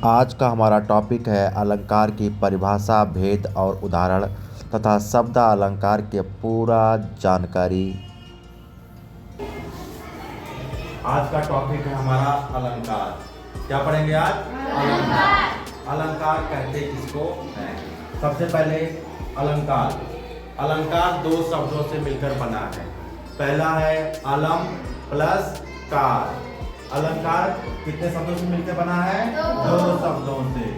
आज का हमारा टॉपिक है अलंकार की परिभाषा, भेद और उदाहरण तथा शब्द अलंकार की पूरा जानकारी। आज का टॉपिक है हमारा अलंकार। क्या पढ़ेंगे आज? अलंकार। अलंकार कहते किसको हैं? सबसे पहले अलंकार। अलंकार दो शब्दों से मिलकर बना है। पहला है अलम प्लस कार। अलंकार कितने शब्दों से मिलकर बना है? दो शब्दों से।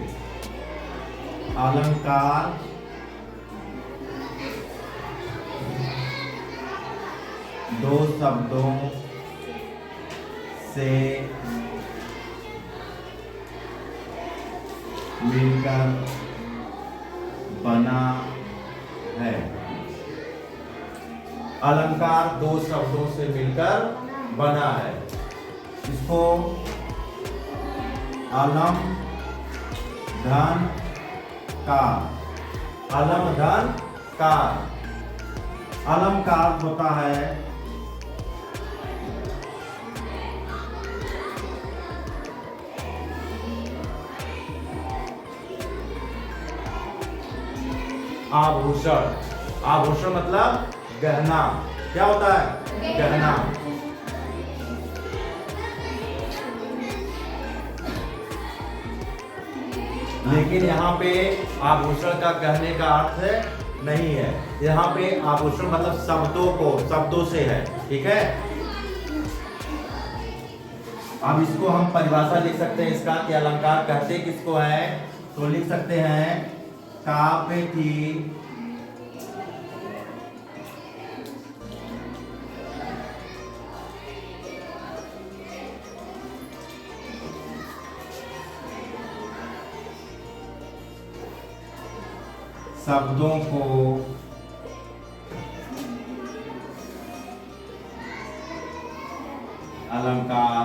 अलंकार दो शब्दों से मिलकर बना है। अलंकार दो शब्दों से मिलकर बना है। इसको अलम धन कार। अलम धन कार। अलम का अर्थ होता है आभूषण। आभूषण मतलब गहना। क्या होता है? गहना। लेकिन यहाँ पे आभूषण का कहने का अर्थ नहीं है। यहाँ पे आभूषण मतलब शब्दों से है। ठीक है। अब इसको हम परिभाषा लिख सकते हैं इसका कि अलंकार कहते किसको है। तो लिख सकते हैं काव्य की शब्दों को अलंकार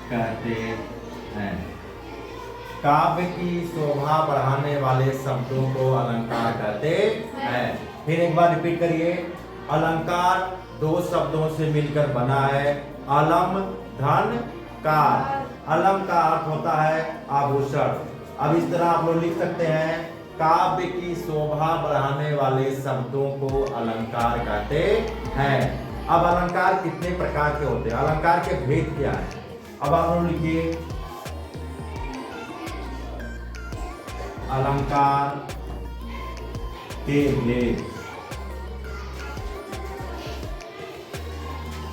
कहते हैं। काव्य की शोभा बढ़ाने वाले शब्दों को अलंकार कहते हैं। फिर एक बार रिपीट करिए। अलंकार दो शब्दों से मिलकर बना है। अलम धन कार। अलम का अर्थ होता है आभूषण। अब इस तरह आप लोग लिख सकते हैं काव्य की शोभा बढ़ाने वाले शब्दों को अलंकार कहते हैं। अब अलंकार कितने प्रकार के होते हैं? अलंकार के भेद क्या है? अब आप लोग लिखिए अलंकार के भेद।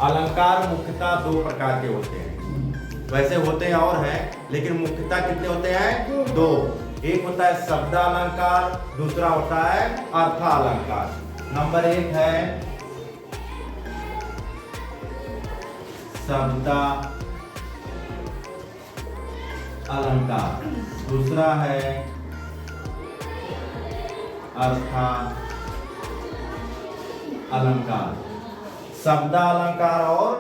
अलंकार मुख्यतः दो प्रकार के होते हैं। वैसे होते हैं और हैं, लेकिन मुख्यतः कितने होते हैं? दो। एक होता है शब्द अलंकार, दूसरा होता है अर्थ अलंकार। नंबर एक है शब्द अलंकार, दूसरा है अर्थ अलंकार। शब्द अलंकार और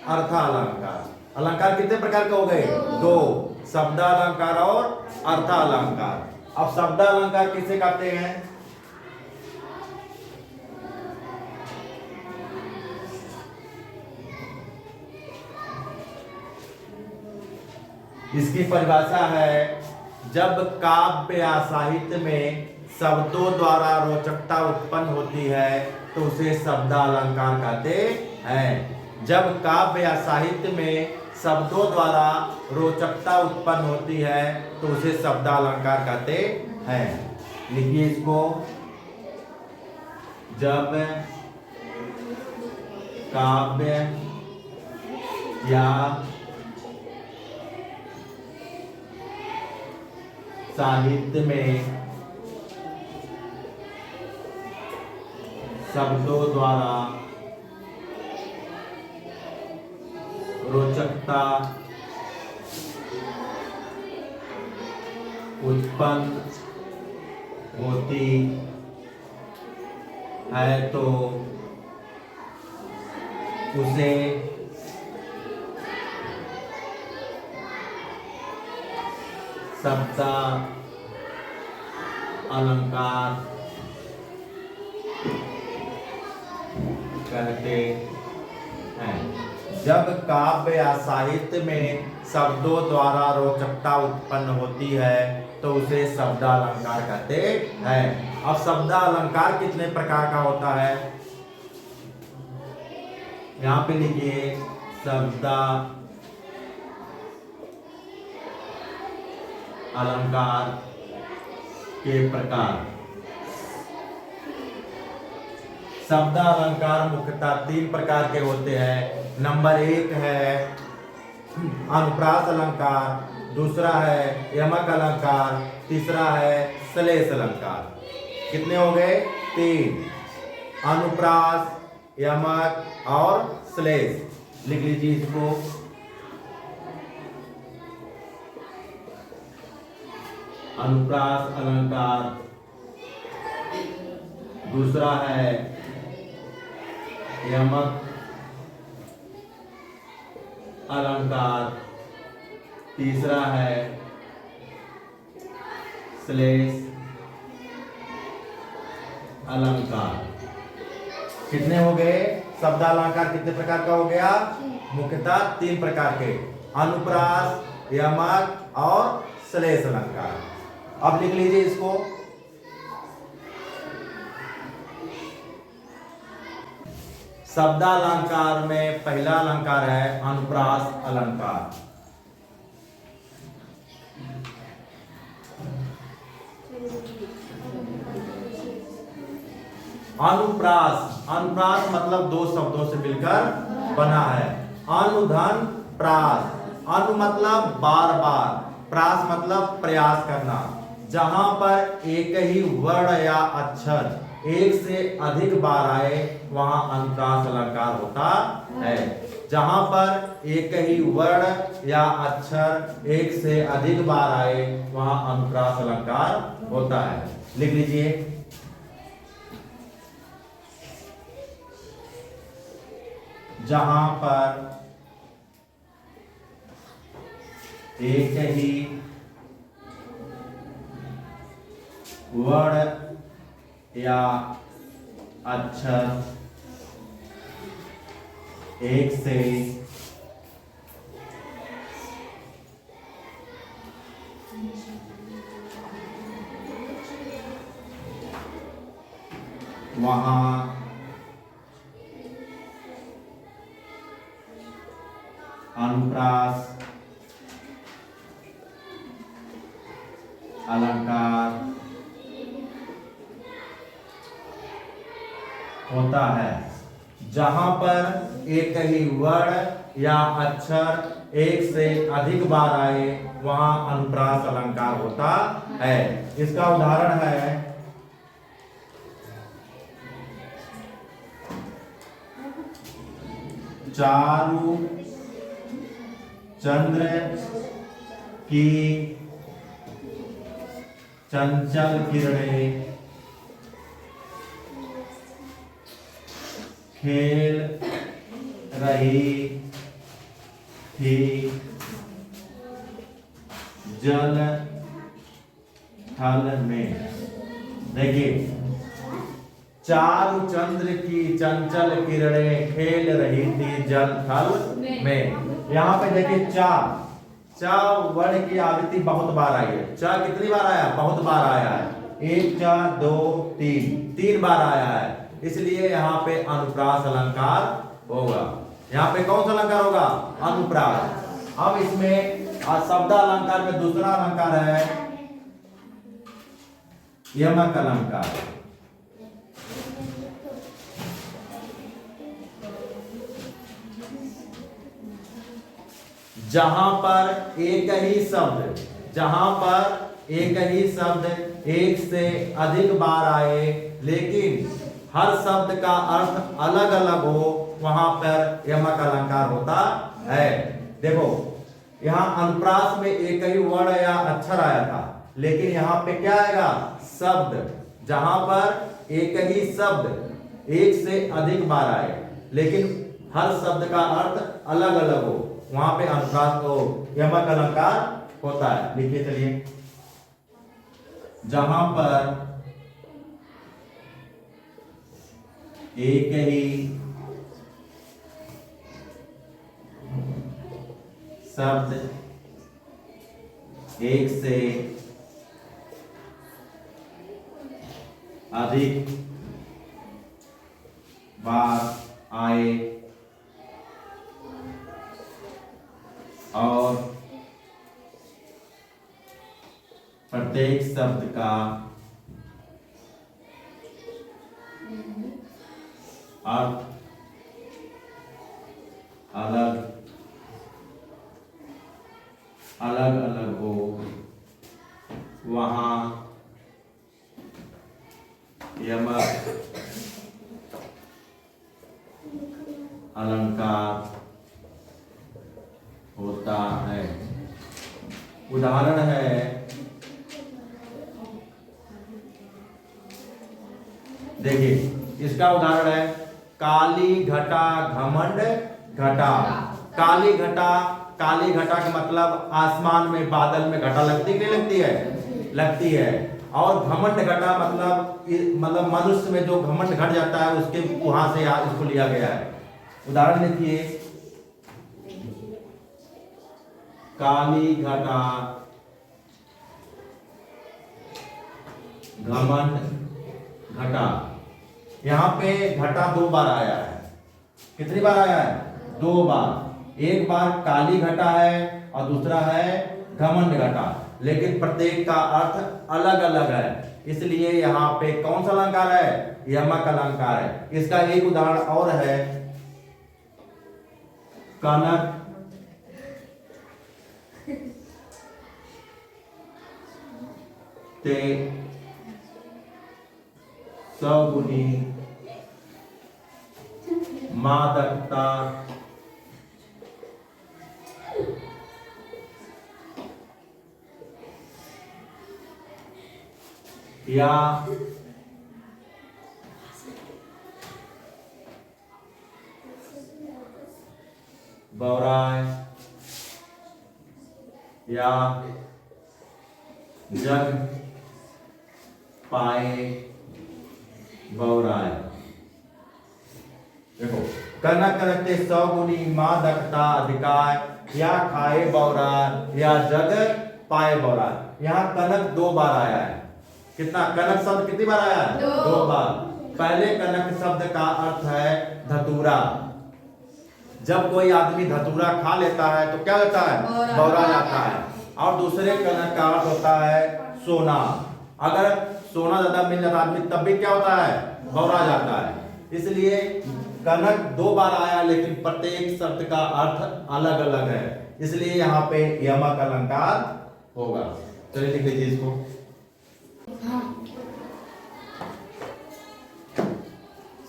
अर्थ अलंकार। अलंकार कितने प्रकार के हो गए? दो। शब्द अलंकार और अर्थ अलंकार। अब शब्द अलंकार किसे कहते हैं? इसकी परिभाषा है जब काव्य या साहित्य में शब्दों द्वारा रोचकता उत्पन्न होती है तो उसे शब्द अलंकार कहते हैं। जब काव्य या साहित्य में शब्दों द्वारा रोचकता उत्पन्न होती है तो उसे शब्द अलंकार कहते हैं। लिखिए इसको। जब काव्य या साहित्य में शब्दों द्वारा रोचकता उत्पन्न होती है तो उसे शब्द अलंकार कहते हैं। जब काव्य या साहित्य में शब्दों द्वारा रोचकता उत्पन्न होती है तो उसे शब्दालंकार कहते हैं। अब शब्दालंकार कितने प्रकार का होता है, यहां पे लिखिए शब्दा अलंकार के प्रकार। शब्दालंकार मुख्यतः 3 प्रकार के होते हैं। नंबर 1 है अनुप्रास अलंकार, दूसरा है यमक अलंकार, तीसरा है श्लेष अलंकार। कितने हो गए? 3, अनुप्रास, यमक और श्लेष। लिख लीजिए इसको। अनुप्रास अलंकार, दूसरा है यमक अलंकार, तीसरा है श्लेष अलंकार। कितने हो गए? शब्दालंकार कितने प्रकार का हो गया? मुख्यतः 3 प्रकार के, अनुप्रास, यमक और श्लेष अलंकार। अब लिख लीजिए इसको। शब्दालंकार में पहला अलंकार है अनुप्रास अलंकार। अनुप्रास, अनुप्रास मतलब 2 शब्दों से मिलकर बना है। अनुधन प्रास, अनु मतलब बार बार, प्रास मतलब प्रयास करना। जहां पर एक ही वर्ण या अक्षर एक से अधिक बार आए वहां अनुप्रास अलंकार होता है। जहां पर एक ही वर्ण या अक्षर एक से अधिक बार आए वहां अनुप्रास अलंकार होता है। लिख लीजिए। जहां पर एक ही वर्ण या अक्षर एक से वहां अनुप्रास अलंकार होता है। जहां पर एक ही वर्ण या अक्षर एक से अधिक बार आए वहां अनुप्रास अलंकार होता है। इसका उदाहरण है चारु चंद्र की चंचल किरणें खेल रही थी जल थल में। देखिए, चारु चंद्र की चंचल किरणें खेल रही थी जल थल में। यहाँ पे देखिए चा वर्ण की आवृत्ति बहुत बार आई है। चा कितनी बार आया? बहुत बार आया है। 1 4 2 3 बार आया है। इसलिए यहाँ पे अनुप्रास अलंकार होगा। यहाँ पे कौन सा अलंकार होगा? अनुप्रास। अब इसमें शब्दालंकार में दूसरा अलंकार है यमक अलंकार। जहां पर एक ही शब्द एक से अधिक बार आए लेकिन हर शब्द का अर्थ अलग अलग हो वहां पर यमक अलंकार होता है। देखो, यहाँ अनुप्रास में एक ही वर्ण या अक्षर आया था, लेकिन यहाँ पे क्या आएगा? शब्द। जहां पर एक ही शब्द एक से अधिक बार आए लेकिन हर शब्द का अर्थ अलग अलग हो वहां पे अनुप्रास को यमक अलंकार होता है। लिखिए चलिए। जहां पर एक ही शब्द एक से अधिक बार आए और प्रत्येक शब्द का अर्थ अलग अलग हो, वहाँ यमक अलंकार होता है। उदाहरण है देखिए, इसका उदाहरण है काली घटा घमंड घटा। काली घटा का मतलब आसमान में बादल में घटा लगती कि नहीं लगती है? लगती है। और घमंड घटा मतलब मनुष्य में जो घमंड घट जाता है उसके वहां से इसको लिया गया है। उदाहरण देखिए, काली घटा घमंड घटा। यहाँ पे घटा 2 बार आया है। कितनी बार आया है? 2 बार। एक बार काली घटा है और दूसरा है घमंड घटा, लेकिन प्रत्येक का अर्थ अलग अलग है। इसलिए यहाँ पे कौन सा अलंकार है? यमक अलंकार है। इसका एक उदाहरण और है, कनक ते सगुनी मादकता या बौराय या जग पाए बौराय। देखो, कनक कनकते 100 गुनी मादकता अधिकार या खाए बौराय या जग पाए बौराय। यहाँ कनक 2 बार आया है। कितना? कनक शब्द कितनी बार आया है? 2 बार। पहले कनक शब्द का अर्थ है धतूरा। जब कोई आदमी धतूरा खा लेता है तो क्या होता है? बौरा जाता है। और दूसरे कनक का अर्थ होता है सोना। अगर सोना ज्यादा मिल जाता आदमी तब भी क्या होता है? बौरा जाता है। इसलिए कनक 2 बार आया, लेकिन प्रत्येक शब्द का अर्थ अलग अलग है। इसलिए यहाँ पे यमक अलंकार होगा। चलिए लिख लीजिए इसको।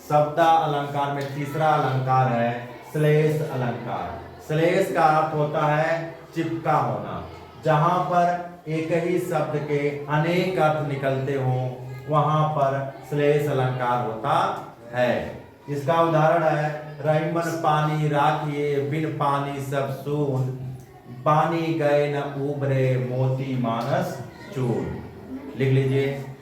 शब्द अलंकार में तीसरा अलंकार है श्लेष अलंकार। श्लेष का अर्थ होता है चिपका होना। जहां पर एक ही शब्द के अनेक अर्थ निकलते हों वहां पर श्लेष अलंकार होता है। इसका उदाहरण है रहीमन पानी राखिए बिन पानी सब सून, पानी गए न उबरे मोती मानस चून। लिख लीजिए।